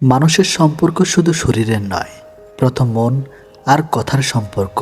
মানুষের সম্পর্ক শুধু শরীরের নয়, প্রথম মন আর কথার সম্পর্ক।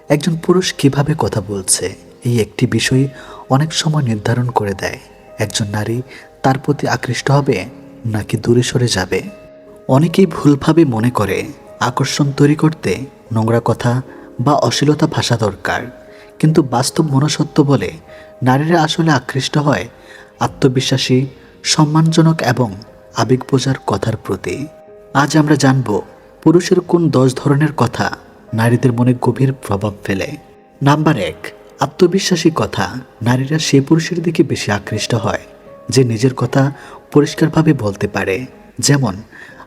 একজন পুরুষ কিভাবে কথা বলছে এই একটি বিষয় অনেক সময় নির্ধারণ করে দেয় একজন নারী তার প্রতি আকৃষ্ট হবে নাকি দূরে সরে যাবে। অনেকেই ভুলভাবে মনে করে আকর্ষণ তৈরি করতে নোংরা কথা বা অশ্লীলতা ভাষা দরকার, কিন্তু বাস্তব মনুষ্যত্ব বলে নারীরা আসলে আকৃষ্ট হয় আত্মবিশ্বাসী, সম্মানজনক এবং আবেগ বোঝার কথার প্রতি। আজ আমরা জানব পুরুষের কোন 10 ধরনের কথা নারীদের মনে গভীর প্রভাব ফেলে। নাম্বার 1, আত্মবিশ্বাসী কথা। নারীরা সেই পুরুষের দিকে বেশি আকৃষ্ট হয় যে নিজের কথা পরিষ্কারভাবে বলতে পারে। যেমন,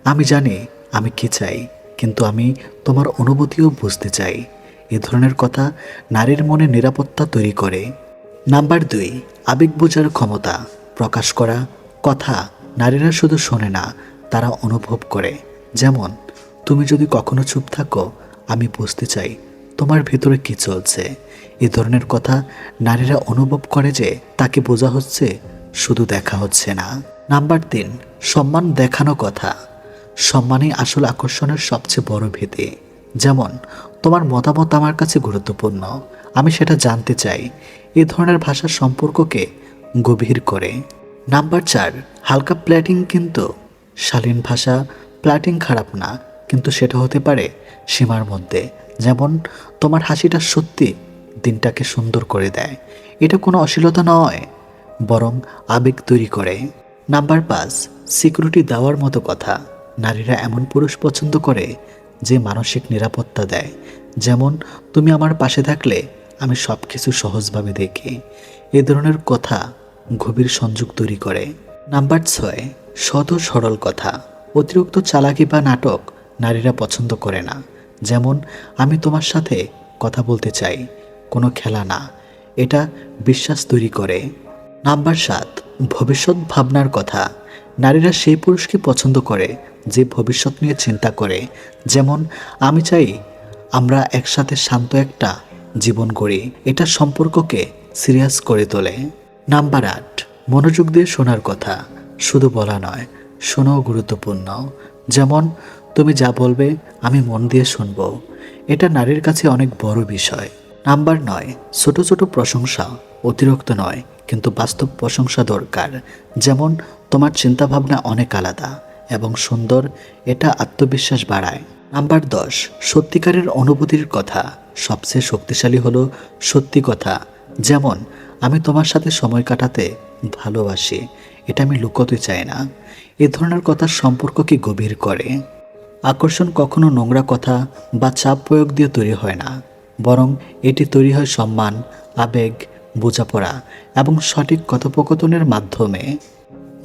আমি জানি আমি কি চাই, কিন্তু আমি তোমার অনুভূতিও বুঝতে চাই। এ ধরনের কথা নারীর মনে নিরাপত্তা তৈরি করে। নাম্বার 2, আবেগ বোঝার ক্ষমতা। প্রকাশ করা কথা নারীরা শুধু শোনে না, তারা অনুভব করে। যেমন, তুমি যদি কখনো চুপ থাকো, আমি বুঝতে চাই তোমার ভিতরে কি চলছে। এ ধরনের কথা নারীরা অনুভব করে যে তাকে বোঝা হচ্ছে, শুধু দেখা হচ্ছে না। নাম্বার 3, সম্মান দেখানো কথা। সম্মানই আসল আকর্ষণের সবচেয়ে বড় ভিত্তি। যেমন, তোমার মতামত আমার কাছে গুরুত্বপূর্ণ, আমি সেটা জানতে চাই। এ ধরনের ভাষা সম্পর্ককে গভীর করে। নাম্বার 4, হালকা প্ল্যাটিং। কিন্তু শালীন ভাষা প্ল্যাটিং খারাপ না, কিন্তু সেটা হতে পারে সীমার মধ্যে। যেমন, তোমার হাসিটা সত্যি দিনটাকে সুন্দর করে দেয়। এটা কোনো অশ্লীলতা নয়, বরং আবেগ তৈরি করে। নাম্বার 5, সিকিউরিটি দেওয়ার মতো কথা। নারীরা এমন পুরুষ পছন্দ করে যে মানসিক নিরাপত্তা দেয়। যেমন, তুমি আমার পাশে থাকলে আমি সব কিছু সহজভাবে দেখি। এ ধরনের কথা গভীর সংযোগ তৈরি করে। নাম্বার 6, সহজ সরল কথা। অতিরিক্ত চালাকি বা নাটক নারীরা পছন্দ করে না। যেমন, আমি তোমার সাথে কথা বলতে চাই, কোনো খেলা না। এটা বিশ্বাস তৈরি করে। নাম্বার 7, ভবিষ্যৎ ভাবনার কথা। নারীরা সেই পুরুষকে পছন্দ করে যে ভবিষ্যৎ নিয়ে চিন্তা করে। যেমন, আমি চাই আমরা একসাথে শান্ত একটা জীবন গড়ি। এটা সম্পর্ককে সিরিয়াস করে তোলে। নাম্বার 8, মনোযোগ দিয়ে শোনার কথা। শুধু বলা নয়, শোনাও গুরুত্বপূর্ণ। যেমন, তুমি যা বলবে আমি মন দিয়ে শুনব। এটা নারীর কাছে অনেক বড় বিষয়। নাম্বার 9, ছোট ছোট প্রশংসা। অতিরিক্ত নয়, কিন্তু বাস্তব প্রশংসা দরকার। যেমন, তোমার চিন্তাভাবনা অনেক আলাদা এবং সুন্দর, এটা আত্মবিশ্বাস বাড়ায়। নাম্বার 10, সত্যিকারের অনুভূতির কথা। সবচেয়ে শক্তিশালী হলো সত্যি কথা। যেমন, আমি তোমার সাথে সময় কাটাতে ভালোবাসি, এটা আমি লুকোতে চাই না। এ ধরনের কথা সম্পর্ককে গভীর করে। আকর্ষণ কখনো নোংরা কথা বা চাপ প্রয়োগ দিয়ে তৈরি হয় না, বরং এটি তৈরি হয় সম্মান, আবেগ, বোঝাপড়া এবং সঠিক কথোপকথনের মাধ্যমে।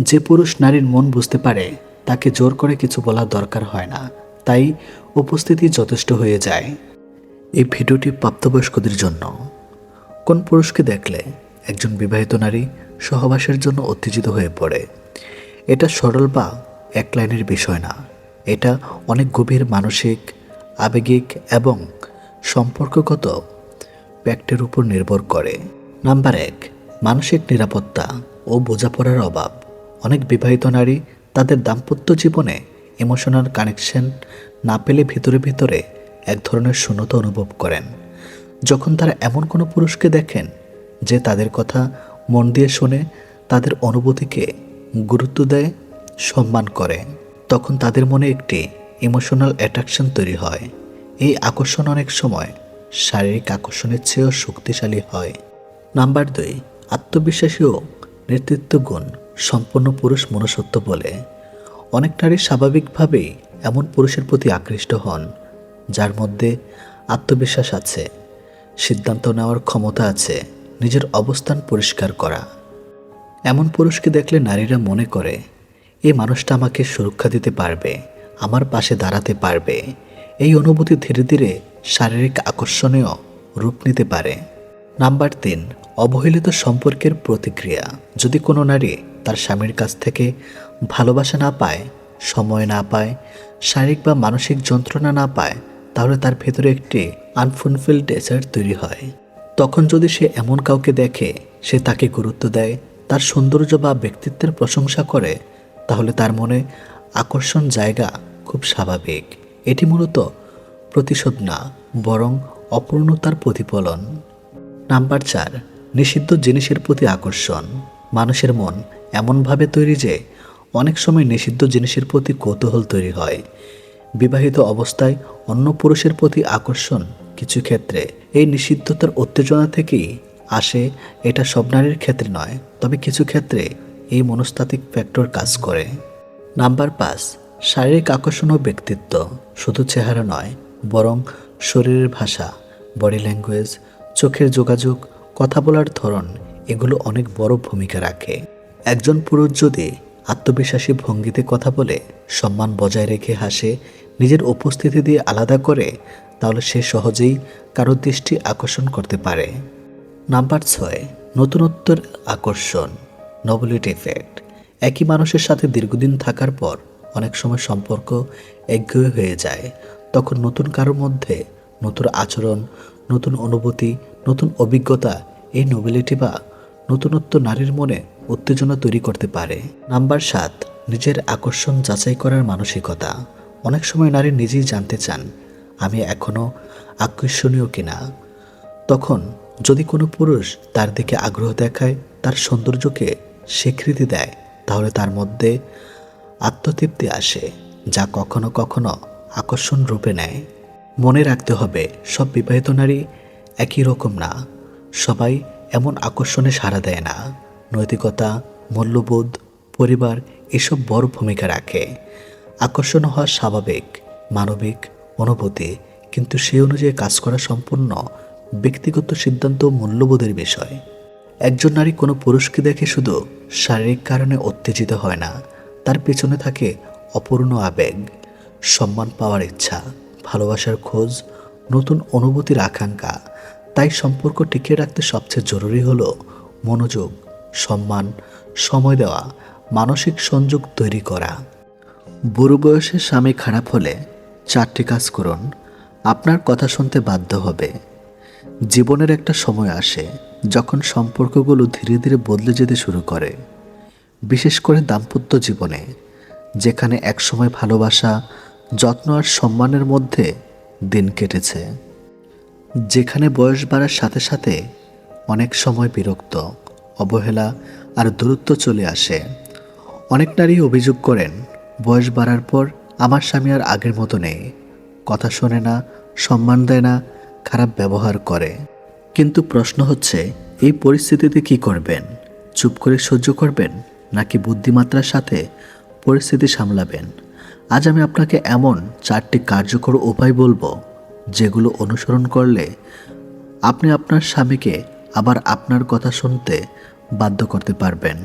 যে পুরুষ নারীর মন বুঝতে পারে, তাকে জোর করে কিছু বলার দরকার হয় না, তাই উপস্থিতি যথেষ্ট হয়ে যায়। এই ভিডিওটি প্রাপ্তবয়স্কদের জন্য। কোন পুরুষকে দেখলে একজন বিবাহিত নারী সহবাসের জন্য উত্তেজিত হয়ে পড়ে? এটা সরল বা এক লাইনের বিষয় না, এটা অনেক গভীর মানসিক, আবেগিক এবং সম্পর্কগত ফ্যাক্টের উপর নির্ভর করে। নাম্বার 1, মানসিক নিরাপত্তা ও বোঝাপড়ার অভাব। অনেক বিবাহিত নারী তাদের দাম্পত্য জীবনে ইমোশনাল কানেকশন না পেলে ভিতরে ভিতরে এক ধরনের শূন্যতা অনুভব করেন। যখন তারা এমন কোনো পুরুষকে দেখেন যে তাদের কথা মন দিয়ে শোনে, তাদের অনুভূতিকে গুরুত্ব দেয়, সম্মান করে, তখন তাদের মনে একটি ইমোশনাল অ্যাট্রাকশন তৈরি হয়। এই আকর্ষণ অনেক সময় শারীরিক আকর্ষণের চেয়েও শক্তিশালী হয়। নাম্বার 2, আত্মবিশ্বাসী ও নেতৃত্ব গুণ সম্পন্ন পুরুষ মনুষ্যত্ব বলে। অনেক নারী স্বাভাবিকভাবেই এমন পুরুষের প্রতি আকৃষ্ট হন যার মধ্যে আত্মবিশ্বাস আছে, সিদ্ধান্ত নেওয়ার ক্ষমতা আছে, নিজের অবস্থান পরিষ্কার করা। এমন পুরুষকে দেখলে নারীরা মনে করে, এই মানুষটা আমাকে সুরক্ষা দিতে পারবে, আমার পাশে দাঁড়াতে পারবে। এই অনুভূতি ধীরে ধীরে শারীরিক আকর্ষণীয় রূপ নিতে পারে। নাম্বার 3, অবহেলিত সম্পর্কের প্রতিক্রিয়া। যদি কোনো নারী তার স্বামীর কাছ থেকে ভালোবাসা না পায়, সময় না পায়, শারীরিক বা মানসিক যন্ত্রণা না পায়, তাহলে তার ভেতরে একটি আনফুলফিলড ডেজায়ার তৈরি হয়। তখন যদি সে এমন কাউকে দেখে, সে তাকে গুরুত্ব দেয়, তার সৌন্দর্য বা ব্যক্তিত্বের প্রশংসা করে, তাহলে তার মনে আকর্ষণ জায়গা খুব স্বাভাবিক। এটি মূলত প্রতিশোধ না, বরং অপূর্ণতার প্রতিফলন। নাম্বার 4, নিষিদ্ধ জিনিসের প্রতি আকর্ষণ। মানুষের মন এমনভাবে তৈরি যে অনেক সময় নিষিদ্ধ জিনিসের প্রতি কৌতূহল তৈরি হয়। বিবাহিত অবস্থায় অন্য পুরুষের প্রতি আকর্ষণ কিছু ক্ষেত্রে এই নিষিদ্ধতার উত্তেজনা থেকেই আসে। এটা সব নারীর ক্ষেত্রে নয়, তবে কিছু ক্ষেত্রে এই মনস্তাত্ত্বিক ফ্যাক্টর কাজ করে। নাম্বার 5, শারীরিক আকর্ষণ ও ব্যক্তিত্ব। শুধু চেহারা নয়, বরং শরীরের ভাষা, বডি ল্যাঙ্গুয়েজ, চোখের যোগাযোগ, কথা বলার ধরন, এগুলো অনেক বড় ভূমিকা রাখে। একজন পুরুষ যদি আত্মবিশ্বাসী ভঙ্গিতে কথা বলে, সম্মান বজায় রেখে হাসে, নিজের উপস্থিতি দিয়ে আলাদা করে, তাহলে সে সহজেই কারো দৃষ্টি আকর্ষণ করতে পারে। নাম্বার 6, নতুনত্বের আকর্ষণ, নভেলিটি ইফেক্ট। একই মানুষের সাথে দীর্ঘদিন থাকার পর অনেক সময় সম্পর্ক একঘেয়ে হয়ে যায়। তখন নতুন কারোর মধ্যে নতুন আচরণ, নতুন অনুভূতি, নতুন অভিজ্ঞতা, এই নভেলিটি বা নতুনত্ব নারীর মনে উত্তেজনা তৈরি করতে পারে। নাম্বার 7, নিজের আকর্ষণ যাচাই করার মানসিকতা। অনেক সময় নারী নিজেই জানতে চান, আমি এখনও আকর্ষণীয় কিনা। তখন যদি কোনো পুরুষ তার দিকে আগ্রহ দেখায়, তার সৌন্দর্যকে স্বীকৃতি দেয়, তাহলে তার মধ্যে আত্মতৃপ্তি আসে, যা কখনো কখনো আকর্ষণ রূপে নেয়। মনে রাখতে হবে, সব বিবাহিত নারী একই রকম না। সবাই এমন আকর্ষণে সাড়া দেয় না। নৈতিকতা, মূল্যবোধ, পরিবার এসব বড় ভূমিকা রাখে। আকর্ষণ হওয়া স্বাভাবিক, মানবিক অনুভূতি, কিন্তু সেই অনুযায়ী কাজ করা সম্পূর্ণ ব্যক্তিগত সিদ্ধান্ত ও মূল্যবোধের বিষয়। একজন নারী কোনো পুরুষকে দেখে শুধু শারীরিক কারণে উত্তেজিত হয় না, তার পেছনে থাকে অপূর্ণ আবেগ, সম্মান পাওয়ার ইচ্ছা, ভালোবাসার খোঁজ, নতুন অনুভূতির আকাঙ্ক্ষা। তাই সম্পর্ক টিকিয়ে রাখতে সবচেয়ে জরুরি হলো মনোযোগ, সম্মান, সময় দেওয়া, মানসিক সংযোগ তৈরি করা। বুড়ো বয়সে স্বামী খারাপ হলে 4টি কাজ করুন। আপনার কথা শুনতে বাধ্য হবে। জীবনের একটা সময় আসে যখন সম্পর্কগুলো ধীরে ধীরে বদলে যেতে শুরু করে, বিশেষ করে দাম্পত্য জীবনে, যেখানে একসময় ভালোবাসা, যত্ন আর সম্মানের মধ্যে দিন কেটেছে। যেখানে বয়স বাড়ার সাথে সাথে অনেক সময় বিরক্ত, অবহেলা আর দূরত্ব চলে আসে। অনেক নারী অভিযোগ করেন, বয়স বাড়ার পর আমার স্বামী আর আগের মতো নেই, কথা শোনে না, সম্মান দেয় না, খারাপ ব্যবহার করে। কিন্তু প্রশ্ন হচ্ছে, এই পরিস্থিতিতে কি করবেন? চুপ করে সহ্য করবেন, নাকি বুদ্ধিমাত্রার সাথে পরিস্থিতি সামলাবেন? আজ আমি আপনাকে এমন 4টি কার্যকর উপায় বলবো, যেগুলো অনুসরণ করলে আপনি আপনার স্বামীকে আবার আপনার কথা শুনতে বাধ্য করতে পারবেন,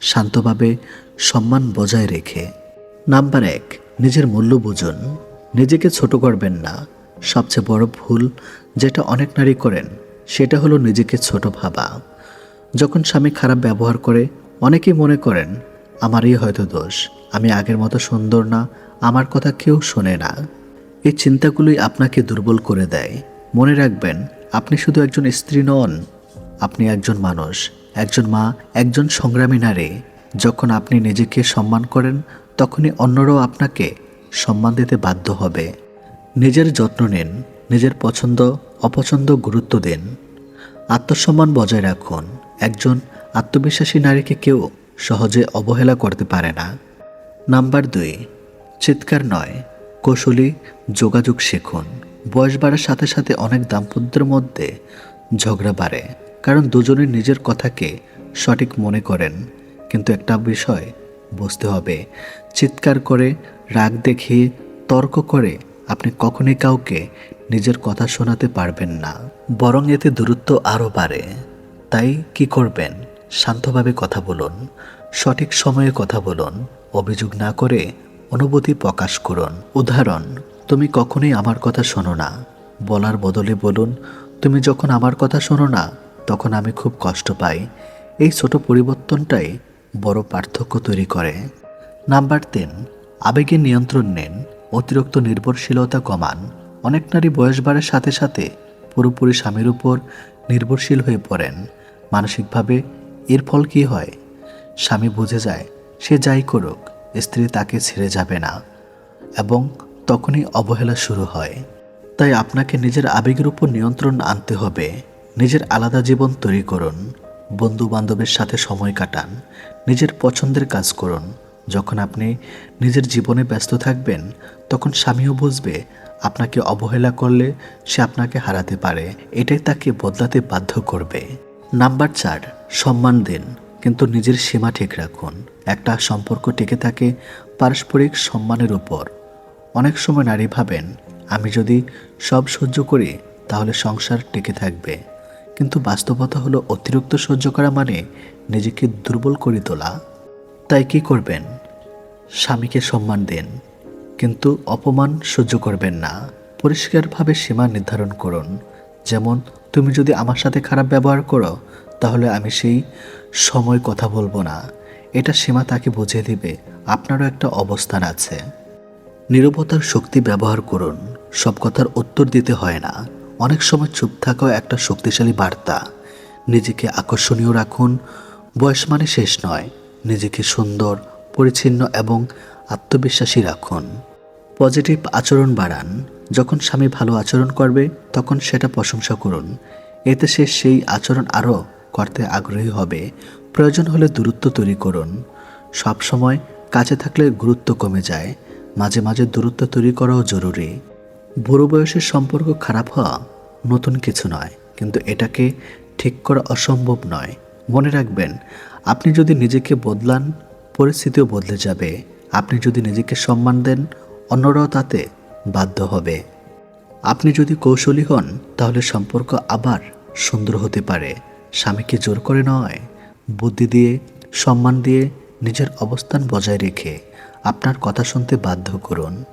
শান্তভাবে, সম্মান বজায় রেখে। নাম্বার 1, নিজের মূল্য বুঝুন। নিজেকে ছোট করবেন না। সবচেয়ে বড় ভুল যেটা অনেক নারী করেন, সেটা হলো নিজেকে ছোট ভাবা। যখন স্বামী খারাপ ব্যবহার করে, অনেকেই মনে করেন, আমারই হয়তো দোষ, আমি আগের মতো সুন্দর না, আমার কথা কেউ শোনে না। এই চিন্তাগুলোই আপনাকে দুর্বল করে দেয়। মনে রাখবেন, আপনি শুধু একজন স্ত্রী নন, আপনি একজন মানুষ, একজন মা, একজন সংগ্রামী নারী। যখন আপনি নিজেকে সম্মান করেন, তখনই অন্যরাও আপনাকে সম্মান দিতে বাধ্য হবে। নিজের যত্ন নিন, নিজের পছন্দ অপছন্দ গুরুত্ব দিন, আত্মসম্মান বজায় রাখুন। একজন আত্মবিশ্বাসী নারীকে কেউ সহজে অবহেলা করতে পারে না। নাম্বার 2, চিৎকার নয়, কৌশলী যোগাযোগ শিখুন। বয়স বাড়ার সাথে সাথে অনেক দাম্পত্যের মধ্যে ঝগড়া বাড়ে, কারণ দুজনের নিজের কথাকে সঠিক মনে করেন। কিন্তু একটা বিষয় বুঝতে হবে, চিৎকার করে, রাগ দেখিয়ে, তর্ক করে আপনি কখনোই কাউকে নিজের কথা শোনাতে পারবেন না, বরং এতে দূরত্ব আরও বাড়ে। তাই কি করবেন? শান্তভাবে কথা বলুন, সঠিক সময়ে কথা বলুন, অভিযোগ না করে অনুভূতি প্রকাশ করুন। উদাহরণ, তুমি কখনোই আমার কথা শোনো না বলার বদলে বলুন, তুমি যখন আমার কথা শোনো না, তখন আমি খুব কষ্ট পাই। এই ছোট পরিবর্তনটাই বড় পার্থক্য তৈরি করে। নাম্বার 3, আবেগে নিয়ন্ত্রণ নিন, অতিরিক্ত নির্ভরশীলতা কমান। অনেক নারী বয়স বাড়ার সাথে সাথে পুরোপুরি স্বামীর উপর নির্ভরশীল হয়ে পড়েন মানসিকভাবে। এর ফল কী হয়? স্বামী বুঝে যায়, সে যাই করুক, স্ত্রী তাকে ছেড়ে যাবে না এবং তখনই অবহেলা শুরু হয়। তাই আপনাকে নিজের আবেগের উপর নিয়ন্ত্রণ আনতে হবে। নিজের আলাদা জীবন তৈরি করুন, বন্ধু বান্ধবের সাথে সময় কাটান, নিজের পছন্দের কাজ করুন। যখন আপনি নিজের জীবনে ব্যস্ত থাকবেন তখন স্বামীও বুঝবে আপনাকে অবহেলা করলে সে আপনাকে হারাতে পারে, এটাই তাকে বদলাতে বাধ্য করবে। নাম্বার 4, সম্মান দিন কিন্তু নিজের সীমা ঠিক রাখুন। একটা সম্পর্ক টিকে থাকে পারস্পরিক সম্মানের উপর। অনেক সময় নারী ভাবেন আমি যদি সব সহ্য করি তাহলে সংসার টিকে থাকবে, কিন্তু বাস্তবতা হলো অতিরিক্ত সহ্য করা মানে নিজেকে দুর্বল করে তোলা। তাই কি করবেন? স্বামীকে সম্মান দিন কিন্তু অপমান সহ্য করবেন না। পরিষ্কারভাবে সীমা নির্ধারণ করুন, যেমন তুমি যদি আমার সাথে খারাপ ব্যবহার করো তাহলে আমি সেই সময় কথা বলবো না। এটা সীমা তাকে বুঝিয়ে দিবে আপনারও একটা অবস্থান আছে। নীরবতার শক্তি ব্যবহার করুন, সব কথার উত্তর দিতে হয় না। অনেক সময় চুপ থাকাও একটা শক্তিশালী বার্তা। নিজেকে আকর্ষণীয় রাখুন, বয়স মানে শেষ নয়। নিজেকে সুন্দর, পরিচ্ছন্ন এবং আত্মবিশ্বাসী রাখুন। পজিটিভ আচরণ বাড়ান, যখন স্বামী ভালো আচরণ করবে তখন সেটা প্রশংসা করুন। এতে সে সেই আচরণ আরও করতে আগ্রহী হবে। প্রয়োজন হলে দূরত্ব তৈরি করুন। সব সময় কাছে থাকলে গুরুত্ব কমে যায়, মাঝে মাঝে দূরত্ব তৈরি করাও জরুরি। বুড়ো বয়সের সম্পর্ক খারাপ হওয়া নতুন কিছু নয়, কিন্তু এটাকে ঠিক করা অসম্ভব নয়। মনে রাখবেন, আপনি যদি নিজেকে বদলান পরিস্থিতিও বদলে যাবে। আপনি যদি নিজেকে সম্মান দেন অন্যরাও তাতে বাধ্য হবে। আপনি যদি কৌশলী হন তাহলে সম্পর্ক আবার সুন্দর হতে পারে। স্বামীকে জোর করে নয়, বুদ্ধি দিয়ে, সম্মান দিয়ে, নিজের অবস্থান বজায় রেখে আপনার কথা শুনতে বাধ্য করুন।